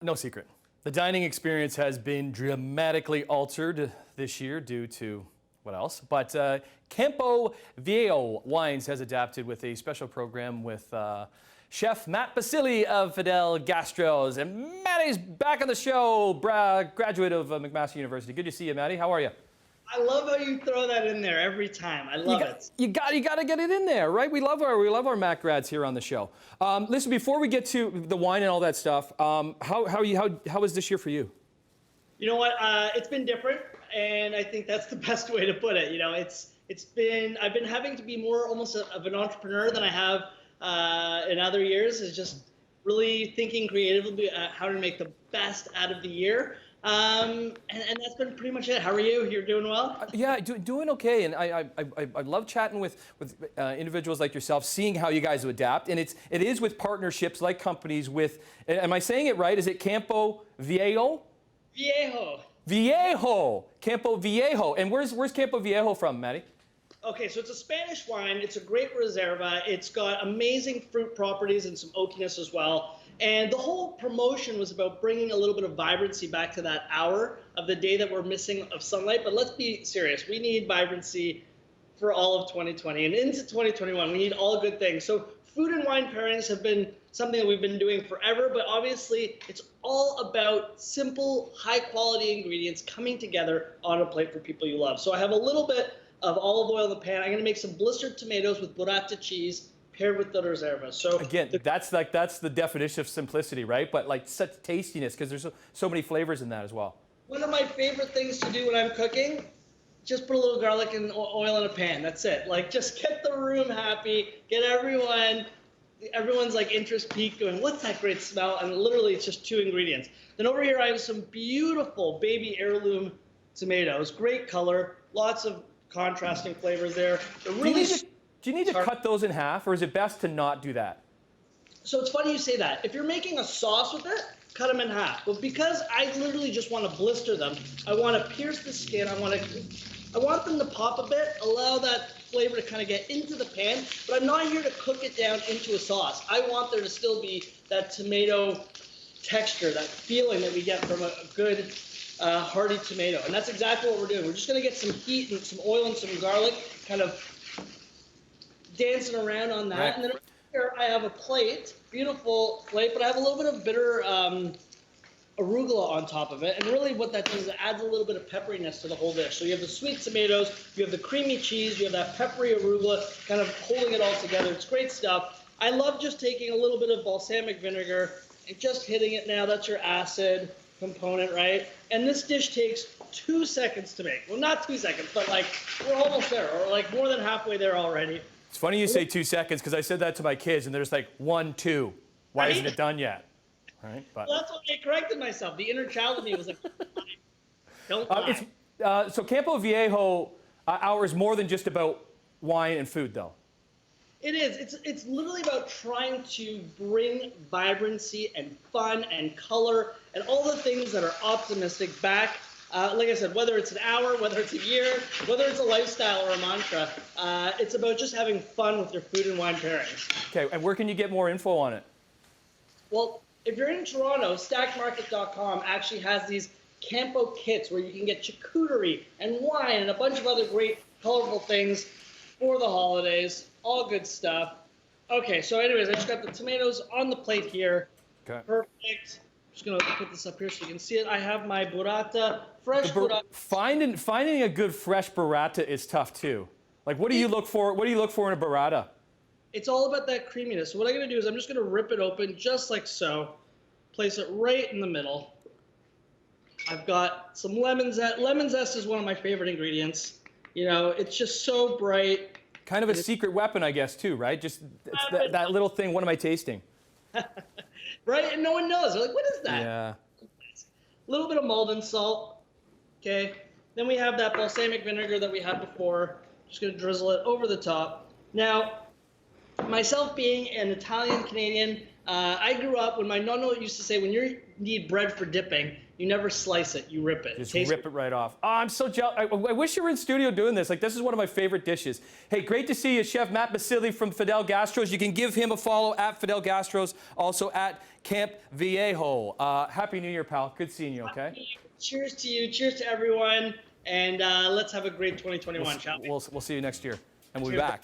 No secret. The dining experience has been dramatically altered this year due to what else? But Campo Viejo Wines has adapted with a special program with Chef Matt Basile of Fidel Gastros. And Matty's back on the show, graduate of McMaster University. Good to see you, Matty. How are you? I love how you throw that in there every time. I love it. You got to get it in there, right? We love our Mac grads here on the show. Listen, before we get to the wine and all that stuff, how was this year for you? You know what? It's been different, and I think that's the best way to put it. You know, I've been having to be more almost of an entrepreneur than I have in other years. Is just really thinking creatively how to make the best out of the year. And that's been pretty much it. How are you? You're doing well? Yeah, doing okay. And I love chatting with individuals like yourself, seeing how you guys adapt. And it is with partnerships like companies with, am I saying it right? Is it Campo Viejo? Viejo. Campo Viejo. And where's Campo Viejo from, Matty? Okay, so it's a Spanish wine. It's a great Reserva. It's got amazing fruit properties and some oakiness as well. And the whole promotion was about bringing a little bit of vibrancy back to that hour of the day that we're missing of sunlight. But let's be serious. We need vibrancy for all of 2020 and into 2021. We need all good things. So food and wine pairings have been something that we've been doing forever, but obviously it's all about simple, high quality ingredients coming together on a plate for people you love. So I have a little bit of olive oil in the pan. I'm gonna make some blistered tomatoes with burrata cheese paired with the Reserva. So again, that's the definition of simplicity, right? But like such tastiness, because there's so many flavors in that as well. One of my favorite things to do when I'm cooking, just put a little garlic and oil in a pan. That's it. Like, just get the room happy, get everyone's like interest peaked, going, what's that great smell? And literally it's just 2 ingredients. Then over here I have some beautiful baby heirloom tomatoes, great color, lots of contrasting flavors there. They're really do you need to cut those in half, or is it best to not do that? So it's funny you say that. If you're making a sauce with it, cut them in half. But because I literally just want to blister them, I want to pierce the skin. I want them to pop a bit, allow that flavor to kind of get into the pan, but I'm not here to cook it down into a sauce. I want there to still be that tomato texture, that feeling that we get from a good hearty tomato. And that's exactly what we're doing. We're just going to get some heat and some oil and some garlic kind of dancing around on that. Right. And then over here I have a plate, beautiful plate, but I have a little bit of bitter arugula on top of it. And really what that does is it adds a little bit of pepperiness to the whole dish. So you have the sweet tomatoes, you have the creamy cheese, you have that peppery arugula, kind of holding it all together. It's great stuff. I love just taking a little bit of balsamic vinegar and just hitting it now. That's your acid component, right? And this dish takes 2 seconds to make. Well, not 2 seconds, but like we're almost there, or like more than halfway there already. It's funny you say 2 seconds, because I said that to my kids, and they're just like, 1, 2. Why isn't it done yet? Right? But well, that's why I corrected myself. The inner child of me was like, don't lie. So Campo Viejo hour is more than just about wine and food, though. It is. It's literally about trying to bring vibrancy and fun and color and all the things that are optimistic back. Like I said, whether it's an hour, whether it's a year, whether it's a lifestyle or a mantra, it's about just having fun with your food and wine pairings. Okay, and where can you get more info on it? Well, if you're in Toronto, stackmarket.com actually has these Campo kits where you can get charcuterie and wine and a bunch of other great colorful things for the holidays. All good stuff. Okay, so anyways, I just got the tomatoes on the plate here. Okay. Perfect. Just gonna put this up here so you can see it. I have my burrata, fresh burrata. Finding a good fresh burrata is tough too. Like, what do you look for? What do you look for in a burrata? It's all about that creaminess. So what I'm gonna do is I'm just gonna rip it open just like so. Place it right in the middle. I've got some lemon zest. Lemon zest is one of my favorite ingredients. You know, it's just so bright. Kind of a secret weapon, I guess, too, right? Just it's that little thing. What am I tasting? Right? And no one knows. They're like, what is that? Yeah. A little bit of Maldon salt. Okay. Then we have that balsamic vinegar that we had before. Just going to drizzle it over the top. Now, myself being an Italian-Canadian I grew up when my nono used to say, when you need bread for dipping, you never slice it, you rip it. Just rip it right off. Oh, I'm so jealous. I wish you were in studio doing this. Like, this is one of my favorite dishes. Hey, great to see you, Chef Matt Basile from Fidel Gastros. You can give him a follow at Fidel Gastros, also at Campo Viejo. Happy New Year, pal. Good seeing you, okay? Cheers to you. Cheers to everyone. And let's have a great 2021, shall we? We'll see you next year, and we'll be Cheers. back.